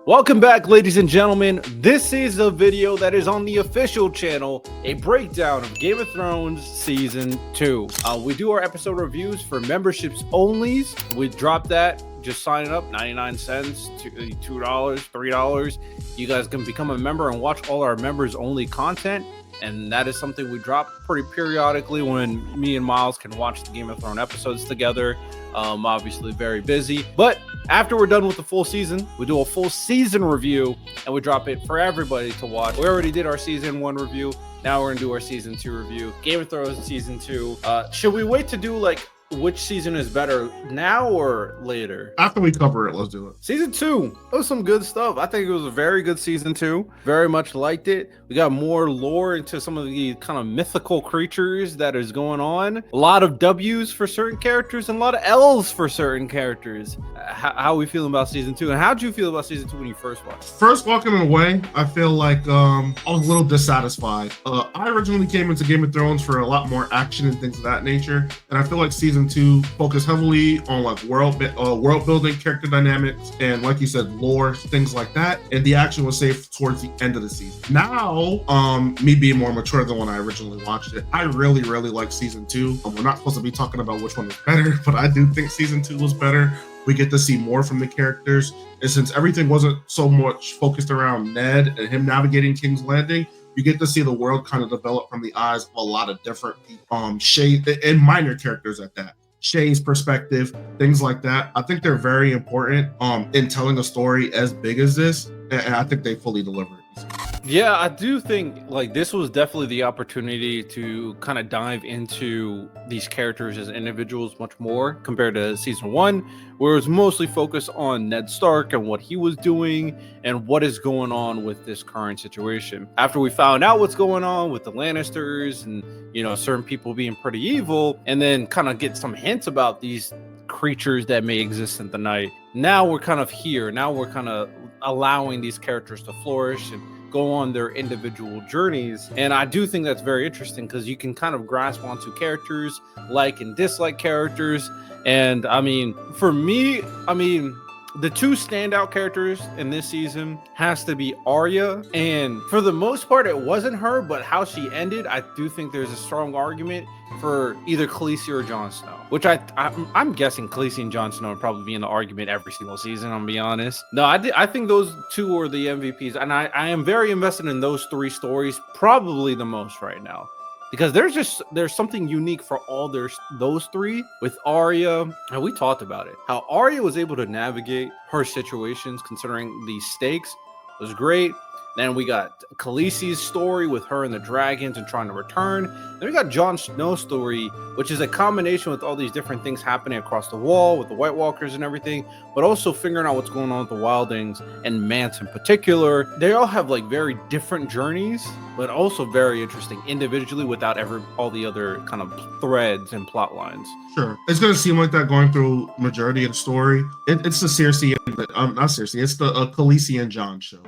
Welcome back, ladies and gentlemen. This is a video that is on the official channel, a breakdown of Game of Thrones Season 2. We do our episode reviews for memberships only. We drop that, just sign up, 99 cents, $2, $3. You guys can become a member and watch all our members only content. And that is something we drop pretty periodically when me and Miles can watch the Game of Thrones episodes together. Obviously very busy, but after we're done with the full season, we do a full season review and we drop it for everybody to watch. We already did our season 1 review. Now we're gonna do our season 2 review. Game of Thrones season 2. Should we wait to do like which season is better, now or later? After we cover it, let's do it. Season 2, it was some good stuff. I think it was a very good season 2. Very much liked it. We got more lore into some of the kind of mythical creatures that is going on. A lot of W's for certain characters and a lot of L's for certain characters. How are we feeling about season 2? And how'd you feel about season 2 when you first watched? First walking away, I feel like I was a little dissatisfied. I originally came into Game of Thrones for a lot more action and things of that nature, and I feel like season 2 focused heavily on like world building, character dynamics, and like you said, lore, things like that. And the action was saved towards the end of the season. Now, me being more mature than when I originally watched it, I really like season 2. We're not supposed to be talking about which one is better, but I do think season 2 was better. We get to see more from the characters, and since everything wasn't so much focused around Ned and him navigating King's Landing, you get to see the world kind of develop from the eyes of a lot of different people, Shay and minor characters at that. Shay's perspective, things like that. I think they're very important in telling a story as big as this, and I think they fully delivered. Yeah, I do think like this was definitely the opportunity to kind of dive into these characters as individuals much more compared to season 1, where it was mostly focused on Ned Stark and what he was doing and what is going on with this current situation. After we found out what's going on with the Lannisters and, you know, certain people being pretty evil, and then kind of get some hints about these creatures that may exist in the night. Now we're kind of here. Now we're kind of allowing these characters to flourish and go on their individual journeys. And I do think that's very interesting because you can kind of grasp onto characters, like and dislike characters. And I mean, for me, the two standout characters in this season has to be Arya, and for the most part it wasn't her, but how she ended, I do think there's a strong argument for either Khaleesi or Jon Snow, which I'm guessing Khaleesi and Jon Snow would probably be in the argument every single season, I'm gonna be honest. No, I think those two are the MVPs, and I am very invested in those 3 stories, probably the most right now. Because there's something unique for all those 3 with Arya, and we talked about it. How Arya was able to navigate her situations considering the stakes was great. Then we got Khaleesi's story with her and the dragons and trying to return. Then we got Jon Snow's story, which is a combination with all these different things happening across the wall with the White Walkers and everything, but also figuring out what's going on with the Wildlings and Mance in particular. They all have like very different journeys, but also very interesting individually without all the other kind of threads and plot lines. Sure, it's gonna seem like that going through majority of the story. It's the Cersei, not Cersei. It's the Khaleesi and Jon show.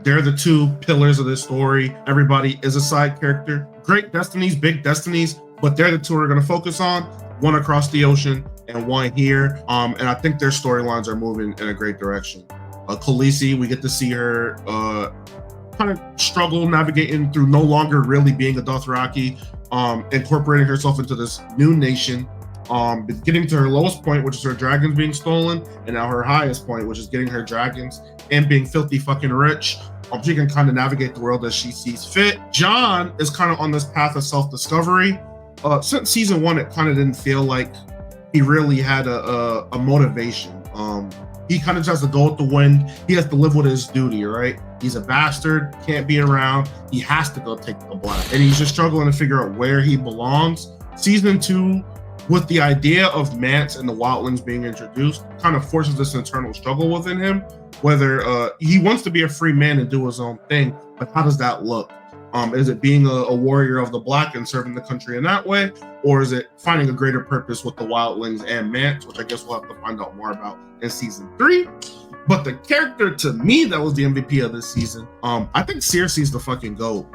They're the 2 pillars of this story. Everybody is a side character. Great destinies, big destinies, but they're the 2 we're gonna focus on. One across the ocean and one here. And I think their storylines are moving in a great direction. Khaleesi, we get to see her kind of struggle navigating through no longer really being a Dothraki, incorporating herself into this new nation. Getting to her lowest point, which is her dragons being stolen, and now her highest point, which is getting her dragons and being filthy fucking rich. She can kind of navigate the world as she sees fit. Jon is kind of on this path of self-discovery. Since season 1, it kind of didn't feel like he really had a motivation. He kind of just has to go with the wind. He has to live with his duty, right? He's a bastard, can't be around. He has to go take the black, and he's just struggling to figure out where he belongs. Season 2, with the idea of Mance and the Wildlings being introduced, kind of forces this internal struggle within him, whether he wants to be a free man and do his own thing, but how does that look? Is it being a warrior of the Black and serving the country in that way, or is it finding a greater purpose with the Wildlings and Mance, which I guess we'll have to find out more about in season 3. But the character to me that was the MVP of this season, I think Cersei's the fucking GOAT.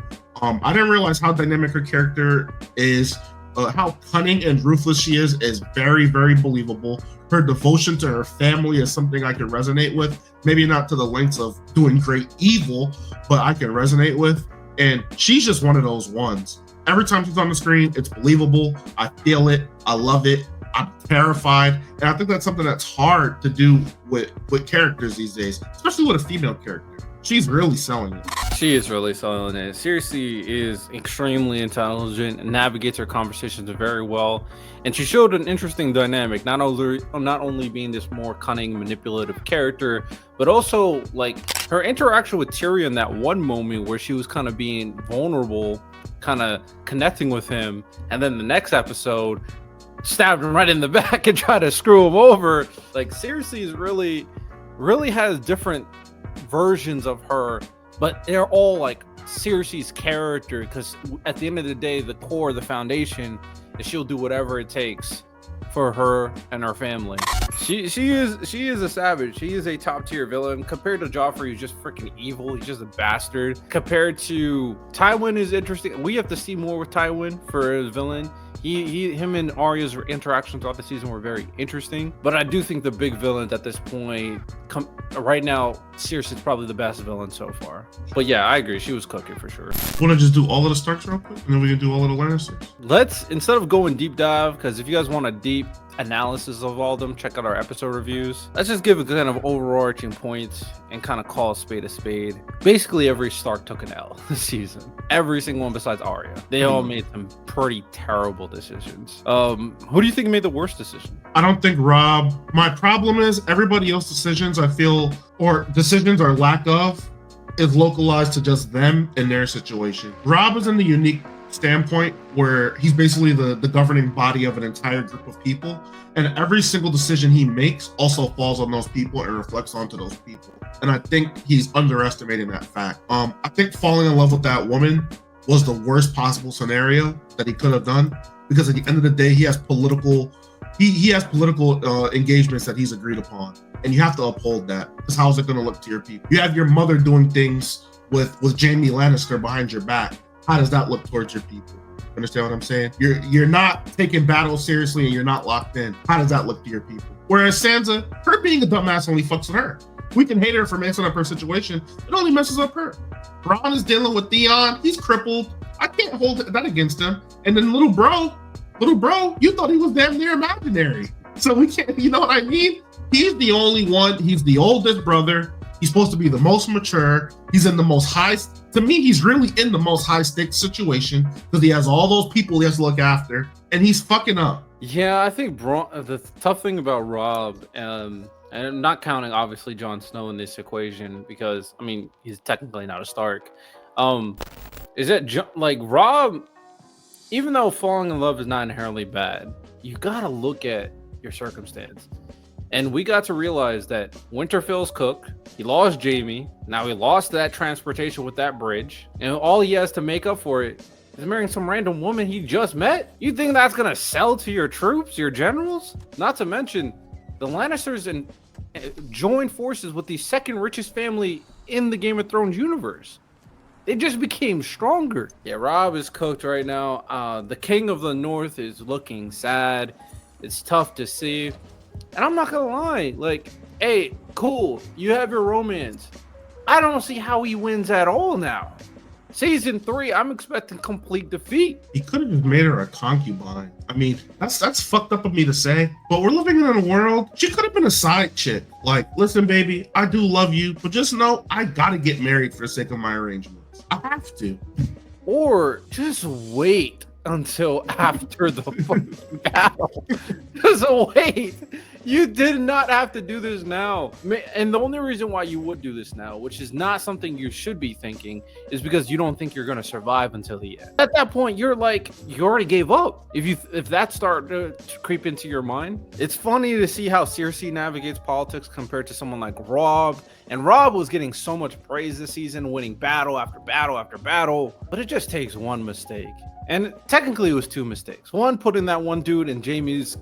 I didn't realize how dynamic her character is how cunning and ruthless she is very, very believable. Her devotion to her family is something I can resonate with. Maybe not to the lengths of doing great evil, but I can resonate with. And she's just one of those ones. Every time she's on the screen, it's believable. I feel it. I love it. I'm terrified. And I think that's something that's hard to do with characters these days, especially with a female character. She's really selling it. She is really selling it. Seriously is extremely intelligent and navigates her conversations very well. And she showed an interesting dynamic, not only being this more cunning, manipulative character, but also like her interaction with Tyrion, that one moment where she was kind of being vulnerable, kind of connecting with him, and then the next episode stabbed him right in the back and tried to screw him over. Like, seriously is really has different versions of her, but they're all like Cersei's character, because at the end of the day, the core, the foundation is she'll do whatever it takes for her and her family. She is a savage. She is a top tier villain compared to Joffrey, who's just freaking evil. He's just a bastard. Compared to Tywin is interesting. We have to see more with Tywin for his villain. Him and Arya's interactions throughout the season were very interesting, but I do think the big villains at this point, right now, Cersei's probably the best villain so far. But yeah, I agree. She was cooking for sure. Want to just do all of the Starks real quick, and then we can do all of the Lannisters? Let's, instead of going deep dive, because if you guys want a deep analysis of all of them, check out our episode reviews. Let's just give a kind of overarching points and kind of call a spade a spade. Basically, every Stark took an L this season. Every single one besides Arya. They all made some pretty terrible decisions. Who do you think made the worst decision? I don't think Rob. My problem is everybody else's decisions, I feel, or decisions or lack of, is localized to just them and their situation. Rob is in the unique standpoint where he's basically the governing body of an entire group of people, and every single decision he makes also falls on those people and reflects onto those people. And I think he's underestimating that fact. I think falling in love with that woman was the worst possible scenario that he could have done, because at the end of the day, he has political engagements that he's agreed upon, and you have to uphold that, because how's it going to look to your people? You have your mother doing things with Jaime Lannister behind your back. How does that look towards your people? Understand what I'm saying? You're not taking battle seriously and you're not locked in. How does that look to your people? Whereas Sansa, her being a dumbass only fucks with her. We can hate her for messing up her situation. It only messes up her. Bronn is dealing with Theon. He's crippled. I can't hold that against him. And then little bro, you thought he was damn near imaginary. So we can't, you know what I mean? He's the only one. He's the oldest brother. He's supposed to be the most mature. He's in the most high. To me, he's really in the most high stakes situation, because he has all those people he has to look after, and he's fucking up. Yeah, I think the tough thing about Rob, and I'm not counting obviously Jon Snow in this equation, because I mean he's technically not a Stark, is that like Rob, even though falling in love is not inherently bad, you gotta look at your circumstance. And we got to realize that Winterfell's cooked. He lost Jaime. Now he lost that transportation with that bridge. And all he has to make up for it is marrying some random woman he just met. You think that's going to sell to your troops, your generals? Not to mention, the Lannisters joined forces with the second richest family in the Game of Thrones universe. They just became stronger. Yeah, Rob is cooked right now. The King of the North is looking sad. It's tough to see. And I'm not gonna lie, like, hey, cool, you have your romance. I don't see how he wins at all now. Season 3, I'm expecting complete defeat. He could have just made her a concubine. I mean, that's fucked up of me to say, but we're living in a world. She could have been a side chick. Like, listen, baby, I do love you, but just know I gotta get married for the sake of my arrangements. I have to. Or just wait until after the fucking battle. Just wait. You did not have to do this now. And the only reason why you would do this now, which is not something you should be thinking, is because you don't think you're going to survive until the end. At that point, you're like, you already gave up. If that started to creep into your mind, it's funny to see how Cersei navigates politics compared to someone like Rob. And Rob was getting so much praise this season, winning battle after battle after battle. But it just takes one mistake. And technically it was 2 mistakes. One, putting that one dude in Jaime's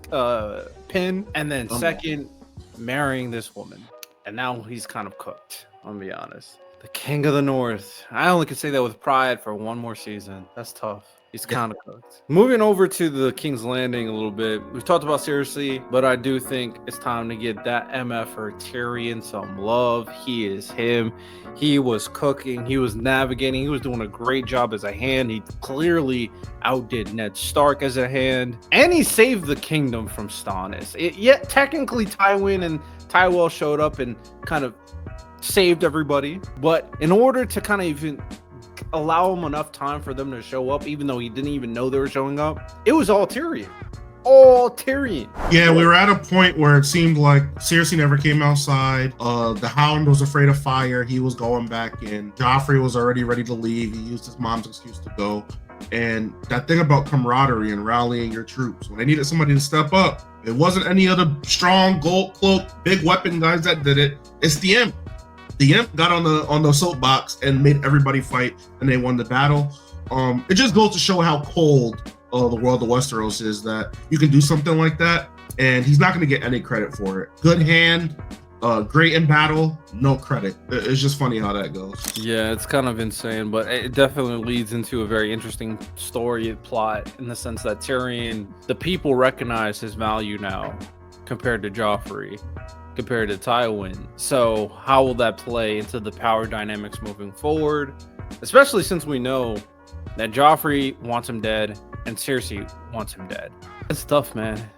pin, and then second, marrying this woman. And now he's kind of cooked, I'm gonna be honest. The King of the North. I only can say that with pride for one more season. That's tough. He's Yeah. kind of cooked. Moving over to the King's Landing a little bit. We've talked about seriously, but I do think it's time to get that MF or Tyrion some love. He is him. He was cooking. He was navigating. He was doing a great job as a hand. He clearly outdid Ned Stark as a hand. And he saved the kingdom from Stannis. Yet technically Tywin and Tywell showed up and kind of saved everybody. But in order to kind of even allow him enough time for them to show up, even though he didn't even know they were showing up, it was all Tyrion. All Tyrion. Yeah, we were at a point where it seemed like Cersei never came outside. The Hound was afraid of fire. He was going back in. Joffrey was already ready to leave. He used his mom's excuse to go. And that thing about camaraderie and rallying your troops, when they needed somebody to step up, it wasn't any of the strong gold cloak, big weapon guys that did it. It's the Imp. The Imp got on the soapbox and made everybody fight, and they won the battle. It just goes to show how cold the world of Westeros is, that you can do something like that, and he's not going to get any credit for it. Good hand, great in battle, no credit. It's just funny how that goes. Yeah, it's kind of insane, but it definitely leads into a very interesting story plot in the sense that Tyrion, the people recognize his value now compared to Joffrey, compared to Tywin. So how will that play into the power dynamics moving forward? Especially since we know that Joffrey wants him dead and Cersei wants him dead. It's tough, man.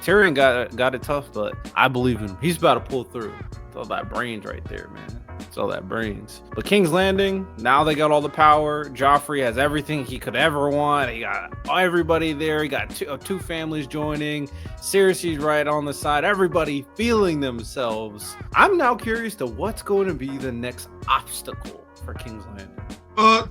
Tyrion got it tough, but I believe in him. He's about to pull through. It's all that brains right there, man. It's all that brains. But King's Landing, now they got all the power. Joffrey has everything he could ever want. He got everybody there. He got two families joining. Cersei's right on the side. Everybody feeling themselves. I'm now curious to what's going to be the next obstacle for King's Landing. I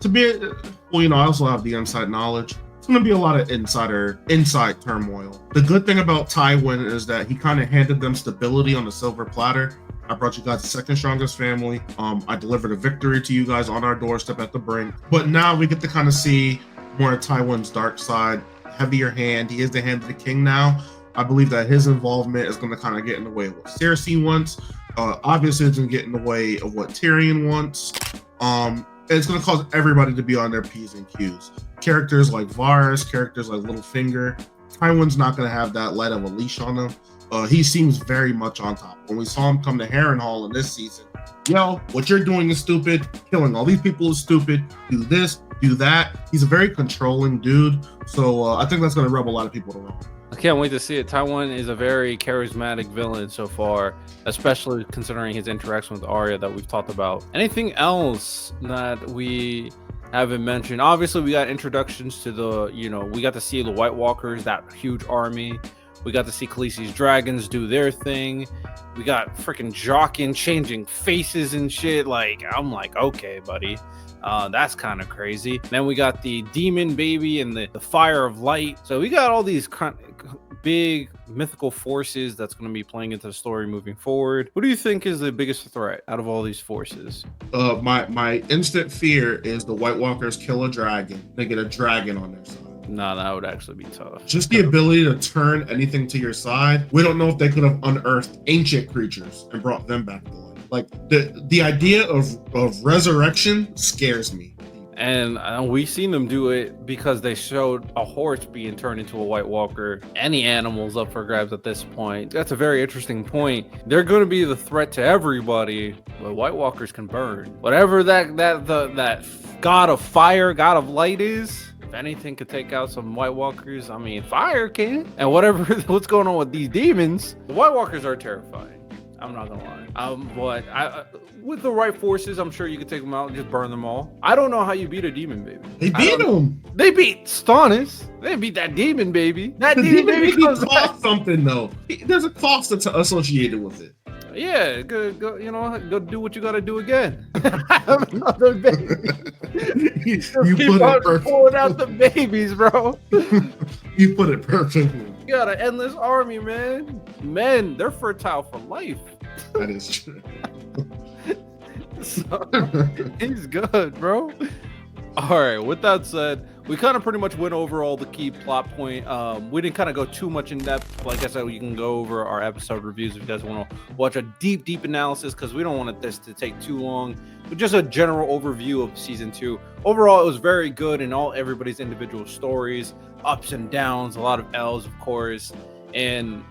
also have the inside knowledge. It's going to be a lot of inside turmoil. The good thing about Tywin is that he kind of handed them stability on a silver platter. I brought you guys the second strongest family. I delivered a victory to you guys on our doorstep at the brink. But now we get to kind of see more of Tywin's dark side, heavier hand. He is the hand of the king now. I believe that his involvement is going to kind of get in the way of what Cersei wants. Obviously, it's going to get in the way of what Tyrion wants. It's going to cause everybody to be on their P's and Q's. Characters like Varys, characters like Littlefinger. Tywin's not going to have that light of a leash on him. He seems very much on top. When we saw him come to Harrenhal in this season, yo, what you're doing is stupid. Killing all these people is stupid. Do this, do that. He's a very controlling dude. So I think that's going to rub a lot of people the wrong. I can't wait to see it. Tywin is a very charismatic villain so far, especially considering his interaction with Arya that we've talked about. Anything else that we haven't mentioned? Obviously, we got introductions to we got to see the White Walkers, that huge army. We got to see Khaleesi's dragons do their thing. We got freaking Jaqen changing faces and shit. Like, I'm like, okay, buddy. That's kind of crazy. Then we got the demon baby and the fire of light. So we got all these big mythical forces that's going to be playing into the story moving forward. What do you think is the biggest threat out of all these forces? My instant fear is the White Walkers kill a dragon. They get a dragon on their side. No, that would actually be tough. Just the ability to turn anything to your side. We don't know if they could have unearthed ancient creatures and brought them back to life. Like the idea of resurrection scares me. And we've seen them do it because they showed a horse being turned into a White Walker. Any animals up for grabs at this point. That's a very interesting point. They're going to be the threat to everybody, but White Walkers can burn. Whatever that god of fire, god of light is. If anything could take out some White Walkers, I mean, fire can. And what's going on with these demons, the White Walkers are terrifying. I'm not gonna lie. But with the right forces, I'm sure you could take them out and just burn them all. I don't know how you beat a demon baby. They beat him. They beat Stannis. They beat that demon baby. That the demon baby costs something though. There's a cost that's associated with it. Yeah, go do what you gotta do again. Have another baby. you put it perfect. Pulling out the babies, bro. You put it perfectly. You got an endless army, man. Men, they're fertile for life. That is true. So, he's good, bro. All right, with that said, we kind of pretty much went over all the key plot point. We didn't kind of go too much in depth. Like I said, you can go over our episode reviews if you guys want to watch a deep analysis, because we don't want this to take too long. But just a general overview of season 2. Overall, it was very good in everybody's individual stories, ups and downs, a lot of L's, of course. And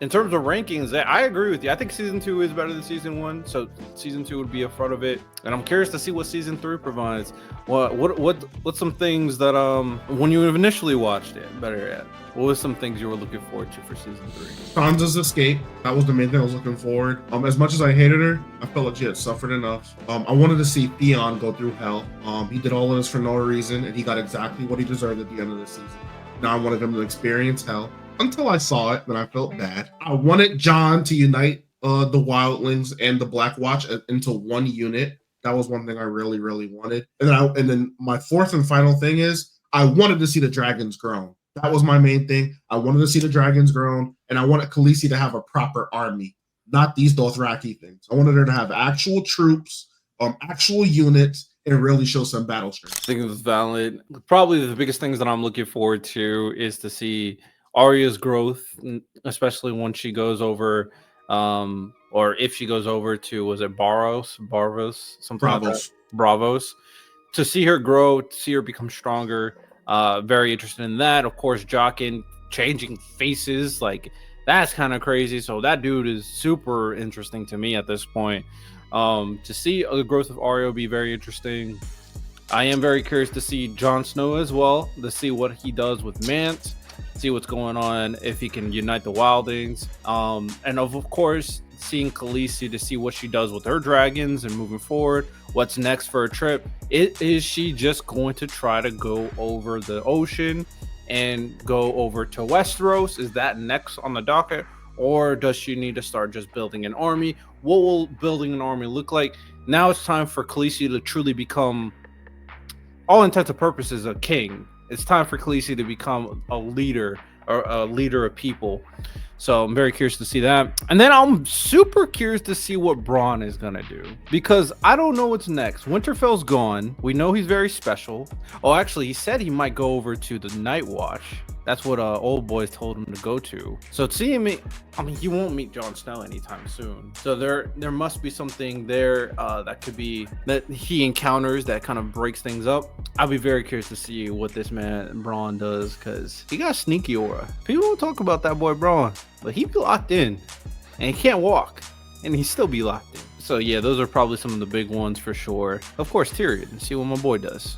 in terms of rankings, I agree with you. I think season 2 is better than season 1, so season 2 would be in front of it. And I'm curious to see what season 3 provides. What's some things that when you initially watched it, better yet, what was some things you were looking forward to for season 3? Sansa's escape. That was the main thing I was looking forward. As much as I hated her, I felt like she had suffered enough. I wanted to see Theon go through hell. He did all of this for no reason, and he got exactly what he deserved at the end of the season. Now I wanted him to experience hell. Until I saw it, then I felt bad. I wanted Jon to unite the Wildlings and the Black Watch into one unit. That was one thing I really wanted. And then my fourth and final thing is I wanted to see the dragons grown. That was my main thing. I wanted to see the dragons grown, and I wanted Khaleesi to have a proper army, not these Dothraki things. I wanted her to have actual troops, actual units, and really show some battle strength. I think it was valid. Probably the biggest things that I'm looking forward to is to see Arya's growth, especially when she goes over, or if she goes over to, was it Barvos, something like that? Bravos. To see her grow, to see her become stronger. Very interested in that. Of course, Jaqen changing faces, like that's kind of crazy. So that dude is super interesting to me at this point. To see the growth of Arya be very interesting. I am very curious to see Jon Snow as well, to see what he does with Mance. See what's going on, if he can unite the Wildlings, and of course seeing Khaleesi, to see what she does with her dragons and moving forward. What's next for a trip? Is she just going to try to go over the ocean and go over to Westeros? Is that next on the docket, or does she need to start just building an army? What will building an army look like? Now it's time for Khaleesi to truly become, all intents and purposes, a king. It's time for Khaleesi to become a leader, or a leader of people. So I'm very curious to see that. And then I'm super curious to see what Bronn is going to do, because I don't know what's next. Winterfell's gone. We know he's very special. Oh, actually, he said he might go over to the Night Watch. That's what old boys told him to go to. So seeing me, I mean, you won't meet Jon Snow anytime soon. So there must be something there that could be that he encounters that kind of breaks things up. I'll be very curious to see what this man Bronn does, because he got sneaky aura. People don't talk about that boy Bronn, but he be locked in, and he can't walk, and he still be locked in. So yeah, those are probably some of the big ones for sure. Of course, Tyrion, and see what my boy does.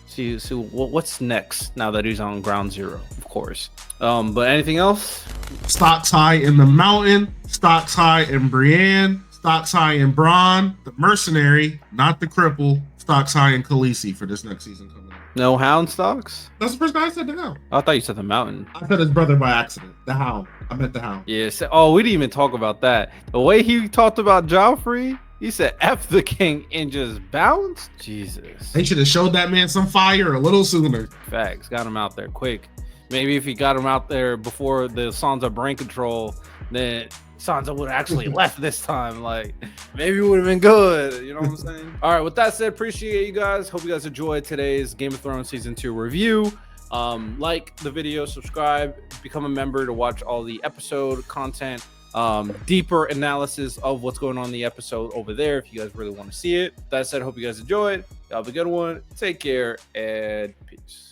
See what's next now that he's on ground zero, of course. But anything else? Stocks high in the mountain, stocks high in Brienne, stocks high in Bronn, the mercenary, not the cripple, stocks high in Khaleesi for this next season coming up. No Hound stocks? That's the first guy I said, the Hound. I thought you said the Mountain. I said his brother by accident. The Hound. I meant the Hound. Yeah. So, we didn't even talk about that. The way he talked about Joffrey, he said F the king and just bounced. Jesus. They should have showed that man some fire a little sooner. Facts. Got him out there quick. Maybe if he got him out there before the Sansa brain control, then Sansa would have actually left this time. Like, maybe it would have been good. You know what I'm saying? All right. With that said, appreciate you guys. Hope you guys enjoyed today's Game of Thrones Season 2 review. Like the video, subscribe, become a member to watch all the episode content. Deeper analysis of what's going on in the episode over there if you guys really want to see it. That said, hope you guys enjoyed. Y'all have a good one. Take care and peace.